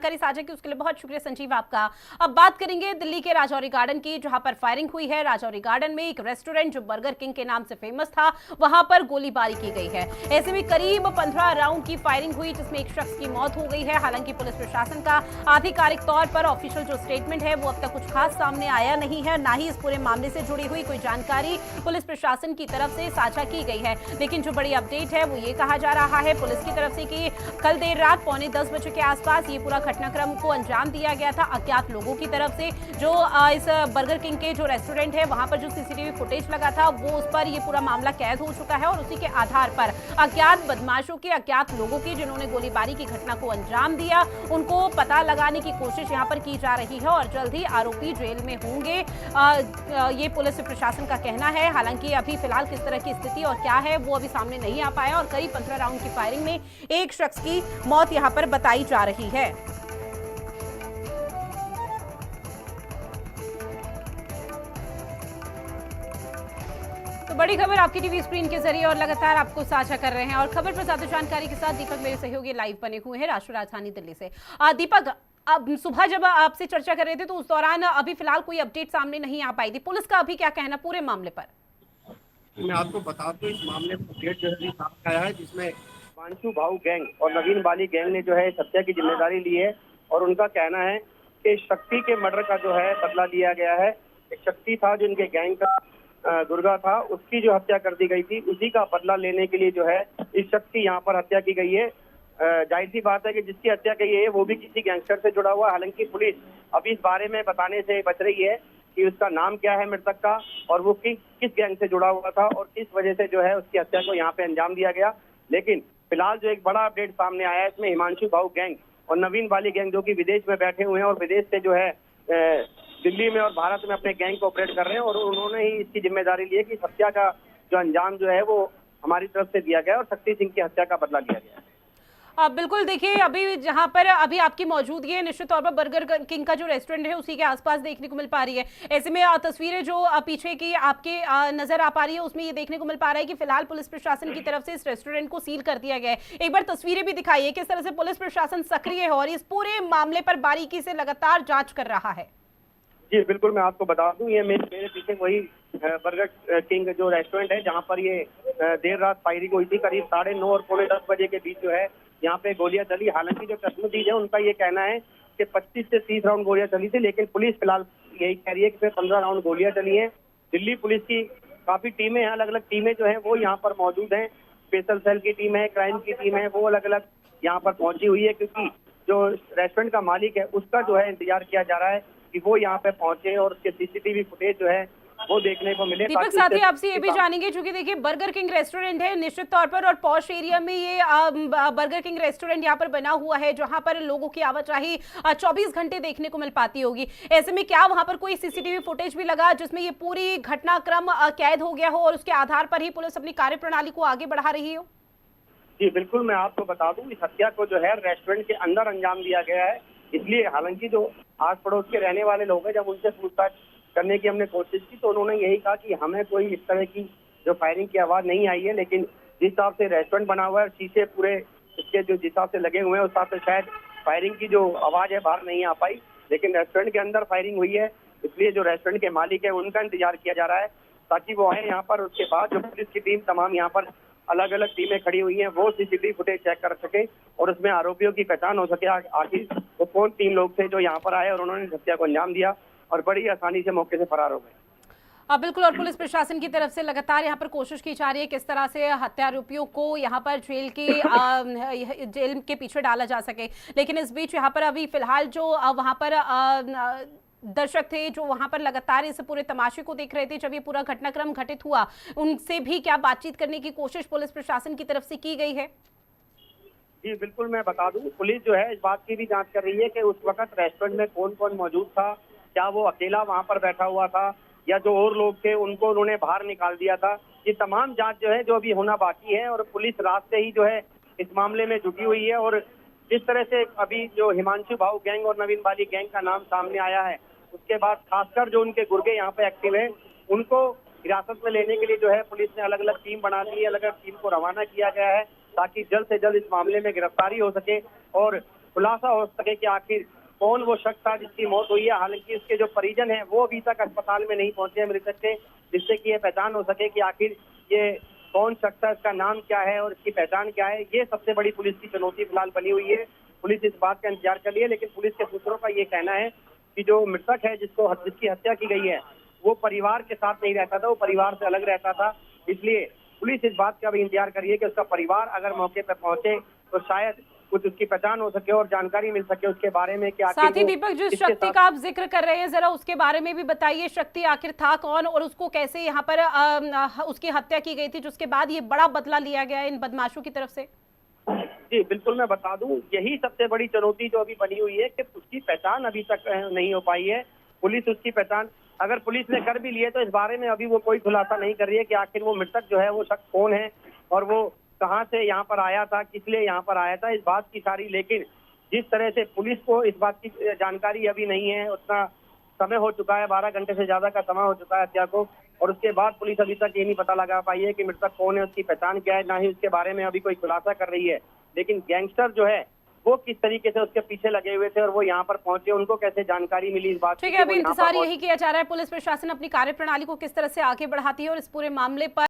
जानकारी साझा की उसके लिए बहुत शुक्रिया संजीव आपका। अब बात करेंगे दिल्ली के राजौरी गार्डन की, जहां पर फायरिंग हुई है। राजौरी गार्डन में एक रेस्टोरेंट जो बर्गर किंग के नाम से फेमस था, वहां पर गोलीबारी की गई है। ऐसे में करीब 15 राउंड की फायरिंग हुई, जिसमें एक शख्स की मौत हो गई है। हालांकि पुलिस प्रशासन का आधिकारिक तौर पर ऑफिशियल जो स्टेटमेंट है वो अब तक कुछ खास सामने आया नहीं है, ना ही इस पूरे मामले से जुड़ी हुई कोई जानकारी पुलिस प्रशासन की तरफ से साझा की गई है। लेकिन जो बड़ी अपडेट है वो ये कहा जा रहा है पुलिस की तरफ से कि कल देर रात 9:45 के आसपास ये पूरा घटनाक्रम को अंजाम दिया गया था अज्ञात लोगों की तरफ से। जो इस बर्गर किंग के जो रेस्टोरेंट है वहां पर जो सीसीटीवी फुटेज लगा था वो उस पर ये पूरा मामला कैद हो चुका है और उसी के आधार पर अज्ञात बदमाशों के, अज्ञात लोगों की जिन्होंने गोलीबारी की घटना को अंजाम दिया, उनको पता लगाने की कोशिश यहां पर की जा रही है और जल्द ही आरोपी जेल में होंगे, ये पुलिस प्रशासन का कहना है। हालांकि अभी फिलहाल किस तरह की स्थिति और क्या है वो अभी सामने नहीं आ पाया और करीब 15 राउंड की फायरिंग में एक शख्स की मौत यहां पर बताई जा रही है। तो बड़ी खबर आपकी टीवी स्क्रीन के जरिए और लगातार आपको साझा कर रहे हैं और खबर पर ज्यादा जानकारी के साथ दीपक मेरे सहयोगी लाइव बने हुए हैं राष्ट्रीय राजधानी दिल्ली से। दीपक, अब सुबह जब आपसे चर्चा कर रहे थे तो उस दौरान अभी फिलहाल कोई अपडेट सामने नहीं आ पाई थी, पुलिस का अभी क्या कहना पूरे मामले पर? मैं आपको बता दूं, इस मामले में अपडेट जो है सामने आया है, जिसमें हिमांशु भाऊ गैंग और नवीन बाली गैंग ने जो है इस हत्या की जिम्मेदारी ली है और उनका कहना है कि शक्ति के मर्डर का जो है बदला लिया गया है। एक शक्ति था जो इनके गैंग का दुर्गा था, उसकी जो हत्या कर दी गई थी, उसी का बदला लेने के लिए जो है इस शख्स की यहाँ पर हत्या की गई है। जाहिर सी बात है कि जिसकी हत्या की है वो भी किसी गैंगस्टर से जुड़ा हुआ है। हालांकि पुलिस अभी इस बारे में बताने से बच रही है कि उसका नाम क्या है मृतक का और वो किस गैंग से जुड़ा हुआ था और किस वजह से जो है उसकी हत्या को यहाँ पे अंजाम दिया गया। लेकिन फिलहाल जो एक बड़ा अपडेट सामने आया है, इसमें हिमांशु भाऊ गैंग और नवीन बाली गैंग जो कि विदेश में बैठे हुए हैं और विदेश से जो है दिल्ली में और भारत में अपने गैंग को ऑपरेट कर रहे हैं और उन्होंने ही इसकी जिम्मेदारी ली है कि हत्या का जो अंजाम जो है वो हमारी तरफ से दिया गया और शक्ति सिंह की हत्या का बदला लिया गया। बिल्कुल, देखिए अभी जहां पर अभी आपकी मौजूदगी है निश्चित तौर पर बर्गर किंग का जो रेस्टोरेंट है उसी के आसपास देखने को मिल पा रही है। ऐसे में तस्वीरें जो पीछे की आपके नजर आ पा रही है उसमें ये देखने को मिल पा रहा है कि फिलहाल पुलिस प्रशासन की तरफ से इस रेस्टोरेंट को सील कर दिया गया है। एक बार तस्वीरें भी दिखाइए किस तरह से पुलिस प्रशासन सक्रिय है और इस पूरे मामले पर बारीकी से लगातार जांच कर रहा है। जी बिल्कुल, मैं आपको बता दूं, ये मेरे पीछे वही बर्गर किंग जो रेस्टोरेंट है जहां पर ये देर रात फायरिंग हुई थी। करीब 9:30 और 9:45 बजे के बीच जो है यहाँ पे गोलियां चली। हालांकि जो कस्टमर है उनका ये कहना है कि 25 से 30 राउंड गोलियां चली थी, लेकिन पुलिस फिलहाल यही कह रही है कि सिर्फ 15 राउंड गोलियां चली हैं। दिल्ली पुलिस की काफी टीमें हैं, अलग अलग टीमें जो है वो यहाँ पर मौजूद हैं। स्पेशल सेल की टीम है, क्राइम की टीम है, वो अलग अलग यहाँ पर पहुंची हुई है, क्योंकि जो रेस्टोरेंट का मालिक है उसका जो है इंतजार किया जा रहा है कि वो यहाँ पे पहुंचे और उसके सीसीटीवी फुटेज जो है वो देखने को मिले। दीपक, साथ ही आपसे ये भी जानेंगे, क्योंकि देखिए बर्गर किंग रेस्टोरेंट है निश्चित तौर पर और पॉश एरिया में ये बर्गर किंग रेस्टोरेंट यहाँ पर बना हुआ है जहां पर लोगों की आवाजाही 24 घंटे देखने को मिल पाती होगी। ऐसे में क्या वहां पर कोई सीसीटीवी फुटेज भी लगा जिसमें ये पूरी घटनाक्रम कैद हो गया हो और उसके आधार पर ही पुलिस अपनी कार्यप्रणाली को आगे बढ़ा रही हो? जी बिल्कुल, मैं आपको बता दूं, इस हत्या को जो है रेस्टोरेंट के अंदर अंजाम दिया गया है। इसलिए हालांकि जो आस पड़ोस के रहने वाले लोग हैं, जब उनसे पूछताछ करने की हमने कोशिश की तो उन्होंने यही कहा कि हमें कोई इस तरह की जो फायरिंग की आवाज नहीं आई है, लेकिन जिस हिसाब से रेस्टोरेंट बना हुआ है, शीशे पूरे इसके जो जिस हिसाब से लगे हुए हैं उस हिसाब से शायद फायरिंग की जो आवाज है बाहर नहीं आ पाई। लेकिन रेस्टोरेंट के अंदर फायरिंग हुई है, इसलिए जो रेस्टोरेंट के मालिक है उनका इंतजार किया जा रहा है ताकि वो आए यहाँ पर। उसके बाद जो पुलिस की टीम तमाम यहाँ पर अलग अलग टीमें खड़ी हुई हैं वो सीसीटीवी फुटेज चेक कर सके और उसमें आरोपियों की पहचान हो सके आखिर वो कौन 3 लोग थे जो यहाँ पर आए और उन्होंने हत्या को अंजाम दिया और बड़ी आसानी से मौके से फरार हो गए। बिल्कुल, और पुलिस प्रशासन की तरफ से लगातार यहाँ पर कोशिश की जा रही है किस तरह से हत्यारोपियों को यहाँ पर जेल के पीछे डाला जा सके। लेकिन इस बीच यहाँ पर अभी फिलहाल जो वहाँ पर दर्शक थे जो वहां पर लगातार इस पूरे तमाशे को देख रहे थे जब ये पूरा घटनाक्रम घटित हुआ, उनसे भी क्या बातचीत करने की कोशिश पुलिस प्रशासन की तरफ से की गई है? जी बिल्कुल, मैं बता दूं, पुलिस जो है इस बात की भी जांच कर रही है कि उस वक्त रेस्टोरेंट में कौन कौन मौजूद था, क्या वो अकेला वहां पर बैठा हुआ था या जो और लोग थे उनको उन्होंने बाहर निकाल दिया था। ये तमाम जांच जो है जो अभी होना बाकी है और पुलिस रात से ही जो है इस मामले में जुटी हुई है। और जिस तरह से अभी जो हिमांशु भाऊ गैंग और नवीन बाली गैंग का नाम सामने आया है, उसके बाद खासकर जो उनके गुर्गे यहाँ पे एक्टिव है उनको हिरासत में लेने के लिए जो है पुलिस ने अलग अलग टीम बना दी है, अलग अलग टीम को रवाना किया गया है ताकि जल्द से जल्द इस मामले में गिरफ्तारी हो सके और खुलासा हो सके कि आखिर कौन वो शख्स था जिसकी मौत हुई है। हालांकि इसके जो परिजन हैं वो अभी तक अस्पताल में नहीं पहुंचे हैं मृतक के, जिससे कि ये पहचान हो सके कि आखिर ये कौन शख्स है, इसका नाम क्या है और इसकी पहचान क्या है। ये सबसे बड़ी पुलिस की चुनौती फिलहाल बनी हुई है। पुलिस इस बात का इंतजार कर रही है, लेकिन पुलिस के सूत्रों का ये कहना है कि जो मृतक है जिसकी हत्या की गई है वो परिवार के साथ नहीं रहता था, वो परिवार से अलग रहता था। इसलिए पुलिस इस बात का भी इंतजार कर रही है कि उसका परिवार अगर मौके पर पहुंचे तो शायद कुछ उसकी पहचान हो सके और जानकारी मिल सके उसके बारे में कि आखिर साथ ही वो दीपक, जिस किसके शक्ति साथ- का आप जिक्र कर रहे हैं जरा उसके बारे में भी बताइए। शक्ति आखिर था कौन और उसको कैसे यहाँ पर उसकी हत्या की गई थी, जिसके बाद ये बड़ा बदला लिया गया इन बदमाशों की तरफ से? जी बिल्कुल, मैं बता दूं, यही सबसे बड़ी चुनौती जो अभी बनी हुई है कि उसकी पहचान अभी तक नहीं हो पाई है। पुलिस उसकी पहचान अगर पुलिस ने कर भी ली है तो इस बारे में अभी वो कोई खुलासा नहीं कर रही है कि आखिर वो मृतक जो है वो शख्स कौन है और वो कहाँ से यहाँ पर आया था, किस लिए यहाँ पर आया था, इस बात की सारी। लेकिन जिस तरह से पुलिस को इस बात की जानकारी अभी नहीं है, उतना समय हो चुका है, 12 घंटे से ज्यादा का समय हो चुका है हत्या को, और उसके बाद पुलिस अभी तक ये नहीं पता लगा पाई है कि मृतक कौन है, उसकी पहचान क्या है, ना ही उसके बारे में अभी कोई खुलासा कर रही है। लेकिन गैंगस्टर जो है वो किस तरीके से उसके पीछे लगे हुए थे और वो यहाँ पर पहुंचे, उनको कैसे जानकारी मिली, इस बात ठीक है, अभी इंतजार यही किया जा रहा है पुलिस प्रशासन अपनी कार्यप्रणाली को किस तरह से आगे बढ़ाती है और इस पूरे मामले पर